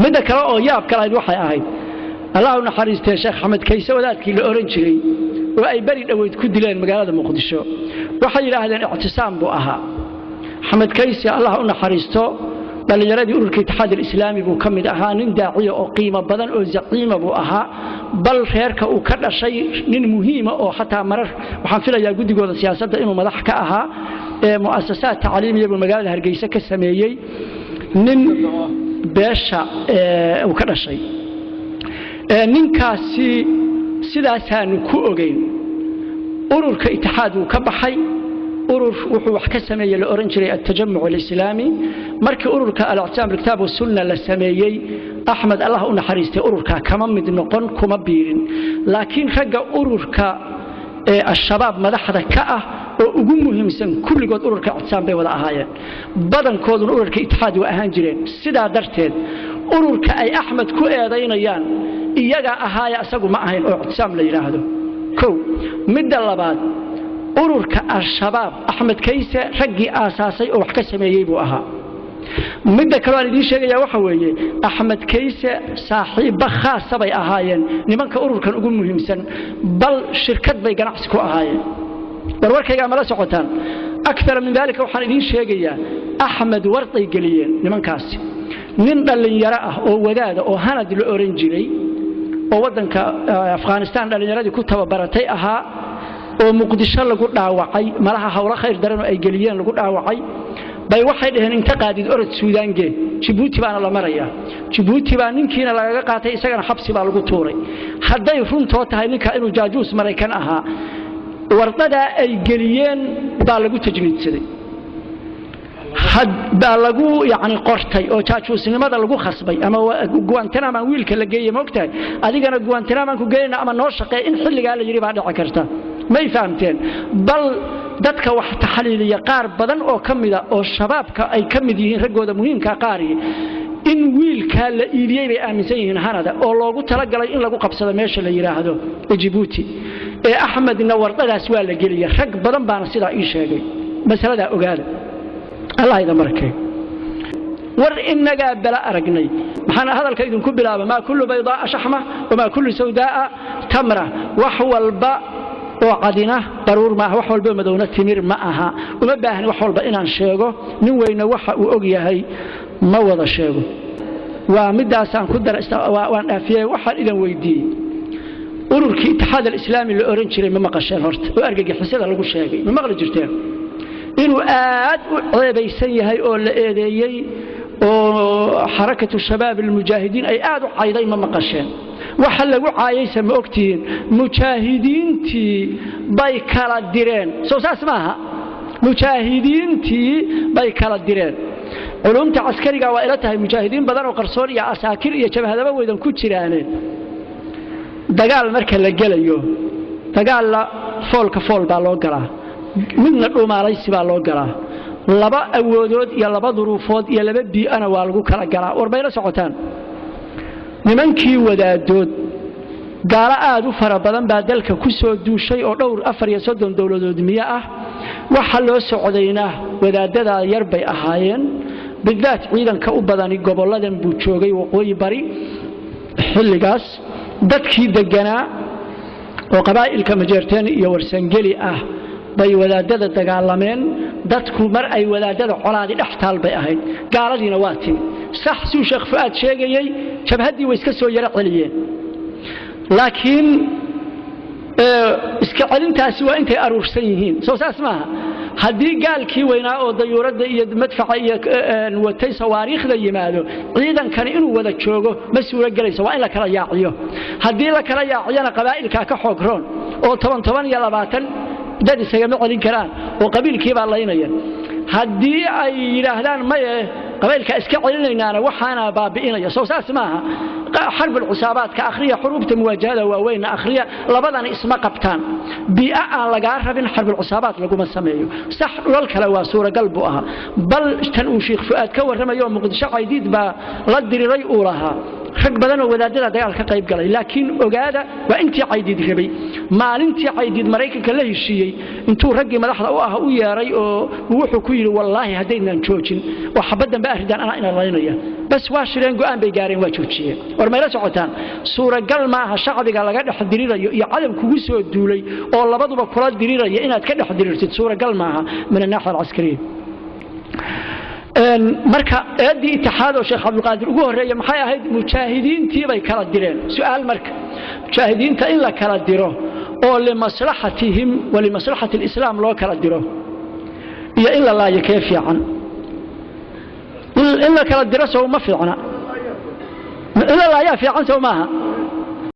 midda kale oo yaab kale waxay ahayd Allah u naxariistay Sheekh Axmed Kayse wadaadkii la oran jiray oo ay bari dhaweyd ku dileen magaalada Muqdisho waxay yiraahdeen ictisaam buu ahaa Axmed Kayse Allah u naxariisto dhalinyaradii ururka Ittixaad Islaami buu kamid ahaa nin daaciyo oo qiimo badan oo zaciima buu ahaa bal reerka uu ka dhashay nin muhiim ah oo xataa marar waxaan filayaa gudigooda siyaasadda inuu madax ka ahaa muassasaad tacliimiye buu magaalada Hargeysa ka sameeyay nin beesha uu ka dhashay ninkaasi sidaasaan ku ogeyn ururka Ittixaad uu ka baxay urur wuxuu wax ka sameeyay la oran jiray at-tajammuc al-islaami markii ururka al-i'tisaam bil-kitaab was-sunnah la sameeyay Axmed Allah u naxariistay ururka kama mid noqon kuma biirin laakiin ragga ururka al-shabaab madaxda ka ah oo ugu muhiimsan kulligood ururka i'tisaam bay wada ahaayeen badankooduna ururka Ittixaad waa ahaan jireen sidaa darteed ururka ay Axmed ku eedaynayaan iyaga ahaaya asagu ma ahayn oo i'tisaam la yiraahdo kow midda labaad ururka al-shabaab Axmed Kayse raggii aasaasay oo wax ka sameeyay buu ahaa midda kale aan idin sheegaya waxa weeye Axmed Kayse saaxiib khaas bay ahaayeen nimanka ururkan ugu muhiimsan bal shirkad bay ganacsi ku ahaayeen warwarkayga ma la socotaan akthar min dalika waxaan idin sheegayaa Axmed wartay galiyeen nimankaasi nin dhalinyaro ah oo wadaada oo hanad la oran jiray oo wadanka Afghanistan dhalinyaradii ku tababaratay ahaa oo Muqdisho lagu dhaawacay malaha hawlo khayr daran oo ay galiyeen lagu dhaawacay bay waxay dhaheen inta qaadid orod Suudaan gee Djibouti baana la maraya Djibouti baa ninkiina laga qaatay isagana xabsi baa lagu tuuray haday runto tahay ninka inuu jaajuus Mareykan ahaa warqada ay galiyeen baa lagu tajniidsaday had baa lagu yaani qortay oo jaajuusnimada lagu khasbay ama Guantanamo wiilka la geeyay moogtahay adigana Guantanamo ku geeyna ama noo shaqeey in xilliga la yiri baa dhici karta may fahamteen bal dadka wax taxliiliya qaar badan oo kamida oo shabaabka ay kamid yihiin ragooda muhiimka qaari in wiilka la iiliyay bay aaminsan yihiin hanada oo loogu talagalay in lagu qabsado meesha la yiraahdo Djibouti Axmedna warqadaas waa la geliyay rag badan baana sidaa ii sheegay masalada ogaada Allah ida markay war inaga bala aragnay maxana hadalka idinku bilaaba ma kullu baydaa shahma wama kullu sawdaa tamra wax walba oo cadina daruur ma wax walba madowna timir ma aha uma baahan wax walba inaan sheego nin weyna waxa uu og yahay ma wada sheego waa midaasaan ku darasta waan dhaafiyay waxa idan weydiiyay ururka Ittixaad al-Islaami la oran jiray ma maqasheen horta oo argagixisada lagu sheegay ma maqli jirteen inuu aad u ceebaysan yahay oo la eedeeyay oo xarakatu shabaab al-mujaahidiin ay aad u cayday ma maqasheen waxa lagu caayaysan ma ogtiin mujaahidiintii bay kala direen soo saas maaha mujaahidiintii bay kala direen culumta askariga waa ila tahay mujaahidiin badan oo qarsoon iyo asaakir iyo jabhadaba weydan ku jiraan dagaal marka la galayo dagaal la fool baa loo galaa midna dhumaalaysi baa loo galaa laba awoodood iyo laba duruufood iyo laba bi'ana waa lagu kala galaa warbayna socotaan nimankii wadaadood gaala aad u fara badan baa dalka ku soo duushay oo dhowr 34 dawladood miya ah waxa loo socdayna wadaadada yar bay ahaayeen bidaat ciidanka u badani goboladan buu joogay waqooyi bari xilligaas dadkii deganaa oo qabaa'ilka majeerteen iyo warsangeli ah bay wadaadada dagaalameen dadku mar ay wadaadada colaadi dhaxtaal bay ahayd gaaladiina waa tiin sax suu Sheekh Fuad sheegayay jabhadii way iska soo yara celiyeen laakiin iska celintaasi waa intay aruursan yihiin soo saas maaha haddii gaalkii weynaa oo dayuurada iyo madfaca iyo watay sawaariikhda yimaado ciidankani inuu wada joogo ma suura galayso waa in la kala yaaciyo haddii la kala yaaciyana qabaa'ilka ka xogroon oo 10 iyo 20 dad isaga ma celin karaan oo qabiilkii baa laynaya haddii ay yiraahdaan ma qabiilka iska celinaynaana waxaana baabi'inaya soo saas maaha حرب العصابات كأخرية حروب مواجهة وين أخرية لبضان اسم قبطان بيئة لقارها بين حرب العصابات لقوم السمايو صح والكلا واسورة قلبها بل تنو شيخ فؤاد كور رمى يوم مقدشة عيديد با لدري ريئولها حق بدن ودادنا ديال كقيب قال لكن أجادة وأنت عيديد ربي maalintii caydid maraykanka la heshiiyey intuu raggii madaxda u ah u yeeray oo wuxuu ku yiri wallahi hadaynan joojin oo xabadan baa ridaan ana ina laynaya bas waa shireen go'aan bay gaareen waa joojiyeen war meela socotaan suuragal ma aha shacbiga laga dhex dirirayo iyo cadab kugu soo duulay oo labaduba kula diriraya inaad ka dhex dirirtid suuragal ma aha min naaxal askari marka eedii itixaad oo Sheekh Abdul Qaadir ugu horeeyay maxay ahayd mujaahidiintii bay kala direen su'aal marka mujaahidiinta in la kala diro oo li maslahatihim wa li maslahati al-islam loo kala diro iyo in la laayo kee fiican in la kala diro soo ma fiicna in la laayo fiican soo maaha